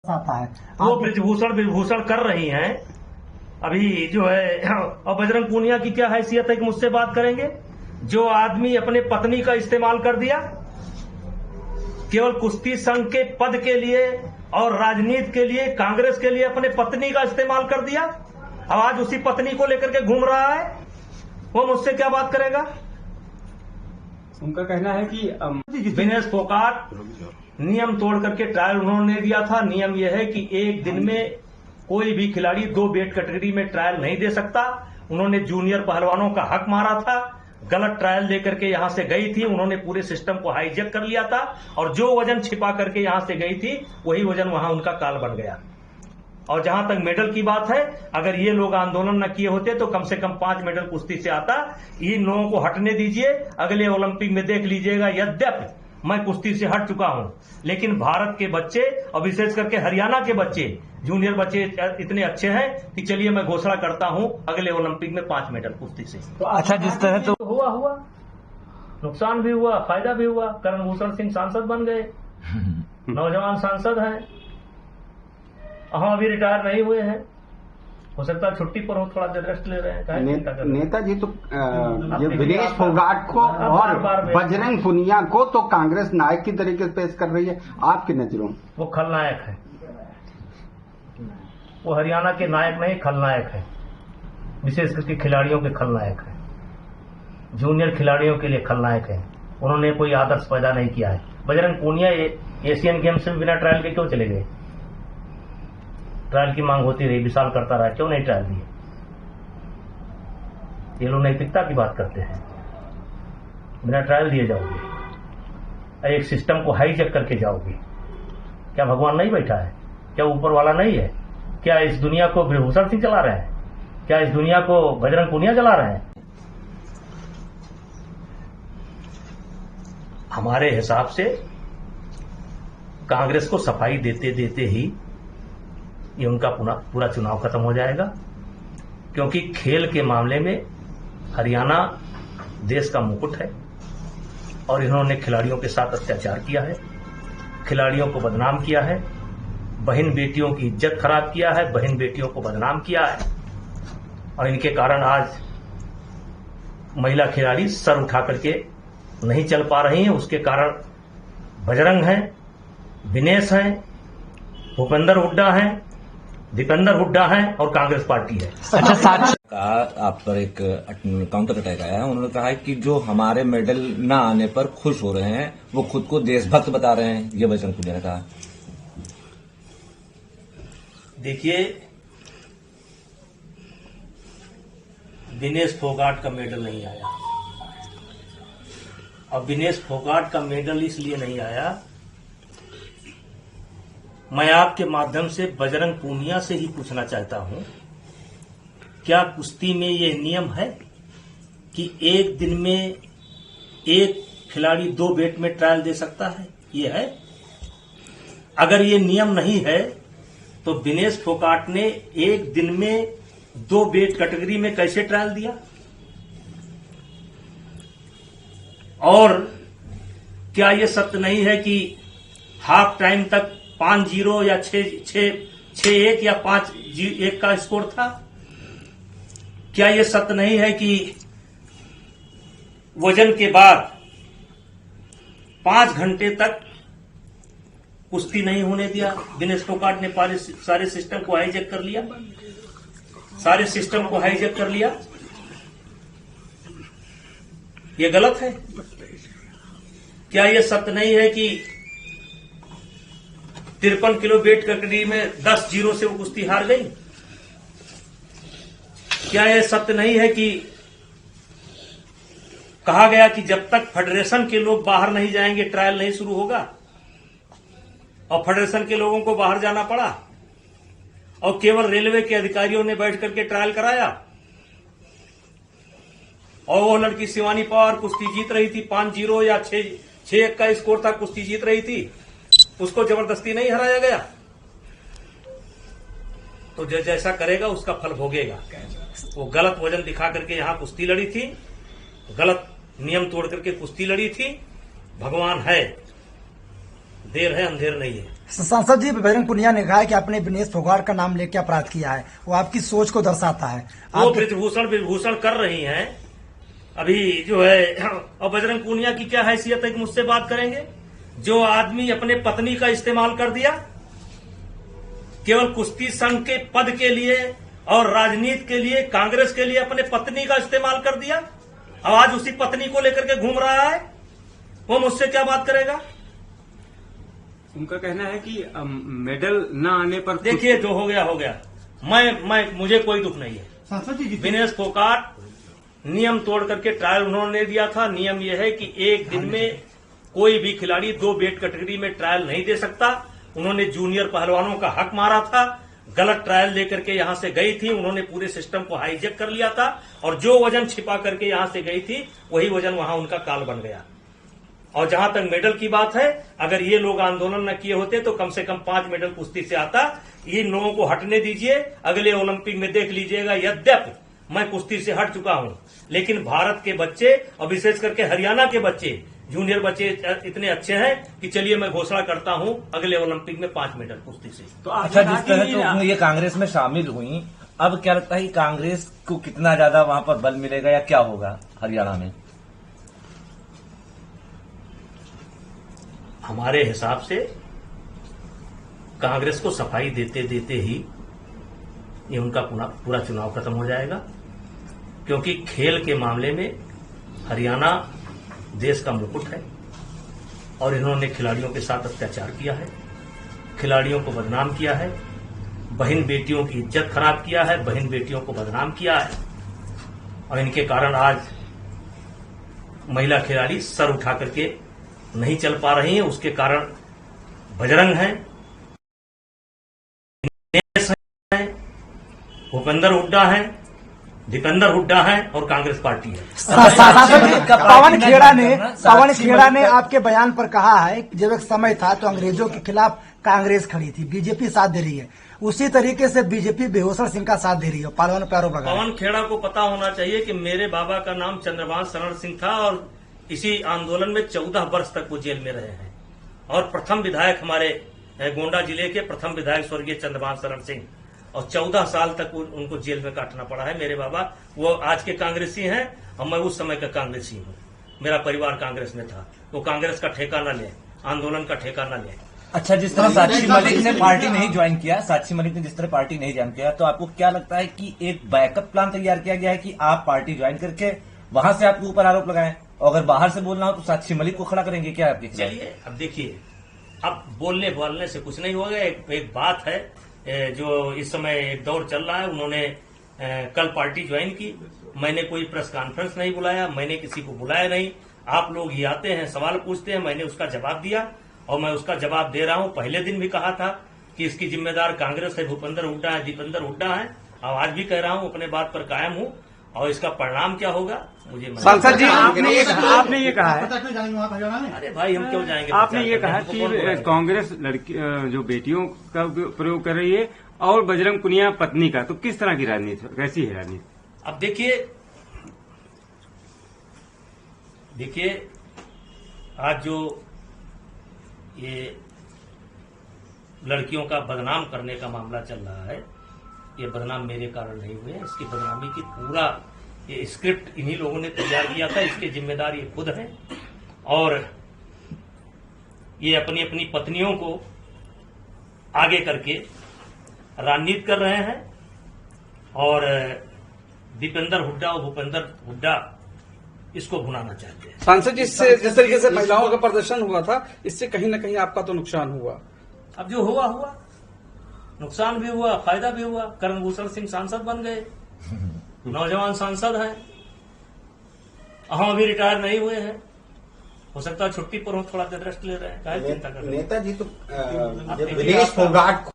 आता है वो ब्रिजभूषण कर रही हैं अभी जो है। और बजरंग पूनिया की क्या हैसियत है कि मुझसे बात करेंगे? जो आदमी अपने पत्नी का इस्तेमाल कर दिया केवल कुश्ती संघ के पद के लिए और राजनीति के लिए, कांग्रेस के लिए अपने पत्नी का इस्तेमाल कर दिया, अब आज उसी पत्नी को लेकर के घूम रहा है, वो मुझसे क्या बात करेगा? उनका कहना है कि दिनेश फोगाट नियम तोड़ करके ट्रायल उन्होंने दिया था। नियम यह है कि एक दिन में कोई भी खिलाड़ी 2 वेट कैटेगरी में ट्रायल नहीं दे सकता। उन्होंने जूनियर पहलवानों का हक मारा था, गलत ट्रायल लेकर के यहां से गई थी, उन्होंने पूरे सिस्टम को हाईजैक कर लिया था और जो वजन छिपा करके यहां से गई थी वही वजन वहां उनका काल बन गया। और जहां तक मेडल की बात है, अगर ये लोग आंदोलन न किए होते तो कम से कम 5 मेडल कुश्ती से आता। इन लोगों को हटने दीजिए, अगले ओलंपिक में देख लीजिएगा। यद्यपि मैं कुश्ती से हट चुका हूं, लेकिन भारत के बच्चे और विशेष करके हरियाणा के बच्चे, जूनियर बच्चे इतने अच्छे हैं कि चलिए मैं घोषणा करता हूं अगले ओलंपिक में 5 मेडल कुश्ती से। तो अच्छा, जिस तरह तो हुआ नुकसान भी हुआ, फायदा भी हुआ। करण भूषण सिंह सांसद बन गए, नौजवान सांसद हैं, हम अभी रिटायर नहीं हुए हैं, हो सकता है छुट्टी पर हो, थोड़ा देर रेस्ट ले रहे हैं। नेताजी तो ये विनेश फोगाट को और बजरंग पूनिया को तो कांग्रेस नायक की तरीके से पेश कर रही है, आपकी नजरों? वो खलनायक है, वो हरियाणा के नायक नहीं, खलनायक है, विशेष करके खिलाड़ियों के खलनायक है, जूनियर खिलाड़ियों के लिए खलनायक है। उन्होंने कोई आदर्श पैदा नहीं किया है। बजरंग पूनिया एशियन गेम्स में बिना ट्रायल के क्यों चले गए? ट्रायल की मांग होती रही, विशाल करता रहा, क्यों नहीं ट्रायल दिए? ये लोग नैतिकता की बात करते हैं। बिना ट्रायल दिए जाओगे, एक सिस्टम को हाईजैक करके जाओगे। क्या भगवान नहीं बैठा है? क्या ऊपर वाला नहीं है? क्या इस दुनिया को ब्रिजभूषण सिंह चला रहे हैं? क्या इस दुनिया को बजरंग पूनिया चला रहे हैं? हमारे हिसाब से कांग्रेस को सफाई देते देते ही ये उनका पूरा चुनाव खत्म हो जाएगा, क्योंकि खेल के मामले में हरियाणा देश का मुकुट है और इन्होंने खिलाड़ियों के साथ अत्याचार किया है, खिलाड़ियों को बदनाम किया है, बहन बेटियों की इज्जत खराब किया है, बहन बेटियों को बदनाम किया है। और इनके कारण आज महिला खिलाड़ी सर उठा करके नहीं चल पा रही हैं। उसके कारण बजरंग हैं, विनेश हैं, भूपेंद्र हुड्डा हैं, दीपेंद्र हुड्डा है और कांग्रेस पार्टी है। अच्छा, साथ कहा आप पर एक काउंटर अटैक आया है। उन्होंने कहा है कि जो हमारे मेडल न आने पर खुश हो रहे हैं वो खुद को देशभक्त बता रहे हैं, ये बजरंग पूनिया ने कहा। देखिए, विनेश फोगाट का मेडल नहीं आया, और विनेश फोगाट का मेडल इसलिए नहीं आया, मैं आपके माध्यम से बजरंग पूनिया से ही पूछना चाहता हूं, क्या कुश्ती में ये नियम है कि एक दिन में एक खिलाड़ी 2 वेट में ट्रायल दे सकता है? ये है? अगर ये नियम नहीं है तो विनेश फोगाट ने एक दिन में 2 वेट कैटेगरी में कैसे ट्रायल दिया? और क्या ये सत्य नहीं है कि हाफ टाइम तक 5-0 या 6-1 या 5-1 का स्कोर था? क्या यह सत्य नहीं है कि वजन के बाद 5 घंटे तक कुश्ती नहीं होने दिया? विनेश फोगाट ने सारे सिस्टम को हाईजैक कर लिया, सारे सिस्टम को हाईजैक कर लिया। यह गलत है। क्या यह सत्य नहीं है कि 53 किलो वेट कैटेगरी में 10-0 से वो कुश्ती हार गई? क्या यह सत्य नहीं है कि कहा गया कि जब तक फेडरेशन के लोग बाहर नहीं जाएंगे ट्रायल नहीं शुरू होगा, और फेडरेशन के लोगों को बाहर जाना पड़ा और केवल रेलवे के अधिकारियों ने बैठ करके ट्रायल कराया, और वो लड़की शिवानी पवार कुश्ती जीत रही थी, 5-0 या 6-1 का स्कोर था, कुश्ती जीत रही थी, उसको जबरदस्ती नहीं हराया गया। तो जैसा करेगा उसका फल भोगेगा। वो गलत वजन दिखा करके यहां कुश्ती लड़ी थी, गलत नियम तोड़ करके कुश्ती लड़ी थी। भगवान है, देर है अंधेर नहीं है। सांसद जी बजरंग पुनिया ने कहा है कि आपने दिनेश फोगाट का नाम लेकर अपराध किया है, वो आपकी सोच को दर्शाता है। वो ब्रिजभूषण कर रही हैं अभी जो है। और बजरंग पुनिया की क्या हैसियत है कि मुझसे बात करेंगे? जो आदमी अपने पत्नी का इस्तेमाल कर दिया केवल कुश्ती संघ के पद के लिए और राजनीति के लिए, कांग्रेस के लिए अपने पत्नी का इस्तेमाल कर दिया, अब आज उसी पत्नी को लेकर के घूम रहा है, वो मुझसे क्या बात करेगा? उनका कहना है कि मेडल न आने पर देखिए, जो हो गया। मुझे कोई दुख नहीं है। दिनेश फोगाट नियम तोड़ करके ट्रायल उन्होंने दिया था। नियम यह है कि एक दिन में कोई भी खिलाड़ी 2 वेट कैटेगरी में ट्रायल नहीं दे सकता। उन्होंने जूनियर पहलवानों का हक मारा था, गलत ट्रायल लेकर के यहां से गई थी। उन्होंने पूरे सिस्टम को हाईजेक कर लिया था और जो वजन छिपा करके यहां से गई थी वही वजन वहां उनका काल बन गया। और जहां तक मेडल की बात है, अगर ये लोग आंदोलन न किए होते तो कम से कम 5 मेडल कुश्ती से आता। इन लोगों को हटने दीजिए, अगले ओलंपिक में देख लीजिएगा। यद्यपि मैं कुश्ती से हट चुका हूं, लेकिन भारत के बच्चे और विशेष करके हरियाणा के बच्चे, जूनियर बच्चे इतने अच्छे हैं कि चलिए मैं घोषणा करता हूं अगले ओलंपिक में 5 मेडल कुश्ती से। तो अच्छा, जिस तरह तो ये कांग्रेस में शामिल हुई, अब क्या लगता है कि कांग्रेस को कितना ज्यादा वहां पर बल मिलेगा या क्या होगा हरियाणा में? हमारे हिसाब से कांग्रेस को सफाई देते देते ही ये उनका पूरा चुनाव खत्म हो जाएगा, क्योंकि खेल के मामले में हरियाणा देश का मुकुट है और इन्होंने खिलाड़ियों के साथ अत्याचार किया है, खिलाड़ियों को बदनाम किया है, बहन बेटियों की इज्जत खराब किया है, बहन बेटियों को बदनाम किया है। और इनके कारण आज महिला खिलाड़ी सर उठा करके नहीं चल पा रही हैं। उसके कारण बजरंग हैं, भूपेंद्र हुड्डा हैं, दीपेंद्र हुड्डा हैं और कांग्रेस पार्टी है। पवन खेड़ा ने आपके बयान पर कहा है कि जब एक समय था तो अंग्रेजों के खिलाफ कांग्रेस खड़ी थी, बीजेपी साथ दे रही है, उसी तरीके से बीजेपी बेहोसर सिंह का साथ दे रही है। पालवान पे आरोप लगा। पवन खेड़ा को पता होना चाहिए कि मेरे बाबा का नाम चंद्रभान शरण सिंह था और इसी आंदोलन में 14 वर्ष तक वो जेल में रहे हैं। और प्रथम विधायक हमारे गोंडा जिले के प्रथम विधायक स्वर्गीय चंद्रभान शरण सिंह, और 14 साल तक उनको जेल में काटना पड़ा है। मेरे बाबा वो आज के कांग्रेसी हैं और मैं उस समय का कांग्रेसी हूँ। मेरा परिवार कांग्रेस में था। वो कांग्रेस का ठेका न ले, आंदोलन का ठेका न ले। अच्छा, जिस तरह साक्षी मलिक ने पार्टी नहीं ज्वाइन किया, साक्षी मलिक ने जिस तरह पार्टी नहीं ज्वाइन किया, तो आपको क्या लगता है कि एक बैकअप प्लान तैयार किया गया है कि आप पार्टी ज्वाइन करके वहां से आपके ऊपर आरोप लगाएं, और अगर बाहर से बोलना हो तो साक्षी मलिक को खड़ा करेंगे क्या आपके? चलिए, अब देखिए, अब बोलने से कुछ नहीं होगा। एक बात है, जो इस समय एक दौर चल रहा है। उन्होंने कल पार्टी ज्वाइन की, मैंने कोई प्रेस कॉन्फ्रेंस नहीं बुलाया, मैंने किसी को बुलाया नहीं। आप लोग ही आते हैं, सवाल पूछते हैं, मैंने उसका जवाब दिया और मैं उसका जवाब दे रहा हूं। पहले दिन भी कहा था कि इसकी जिम्मेदार कांग्रेस है, भूपेंद्र हुड्डा है, दीपेंद्र हुड्डा है, और आज भी कह रहा हूं, अपने बात पर कायम हूं। और इसका परिणाम क्या होगा मुझे सांसद जी, आपने ये कहा है, अरे भाई हम क्यों जाएंगे? आपने ये कहा कि कांग्रेस लड़की जो बेटियों का प्रयोग कर रही है और बजरंग पुनिया पत्नी का, तो किस तरह की राजनीति, कैसी है राजनीति? अब देखिए आज जो ये लड़कियों का बदनाम करने का मामला चल रहा है, ये बदनाम मेरे कारण नहीं हुए। इसकी बदनामी की पूरा ये स्क्रिप्ट इन्हीं लोगों ने तैयार किया था। इसके जिम्मेदार ये खुद हैं और ये अपनी अपनी पत्नियों को आगे करके राजनीति कर रहे हैं। और दीपेंद्र हुड्डा और भूपेंद्र हुड्डा इसको भुनाना चाहते हैं। सांसद जी, इससे जिस तरीके से महिलाओं का प्रदर्शन हुआ था, इससे कहीं न कहीं आपका तो नुकसान हुआ। अब जो हुआ नुकसान भी हुआ, फायदा भी हुआ। करणभूषण सिंह सांसद बन गए, नौजवान सांसद हैं। हम अभी रिटायर नहीं हुए हैं, हो सकता है छुट्टी पर हो, थोड़ा देर रेस्ट ले रहे हैं। चिंता कर रहे हैं नेताजी तो दिनेश फोगाट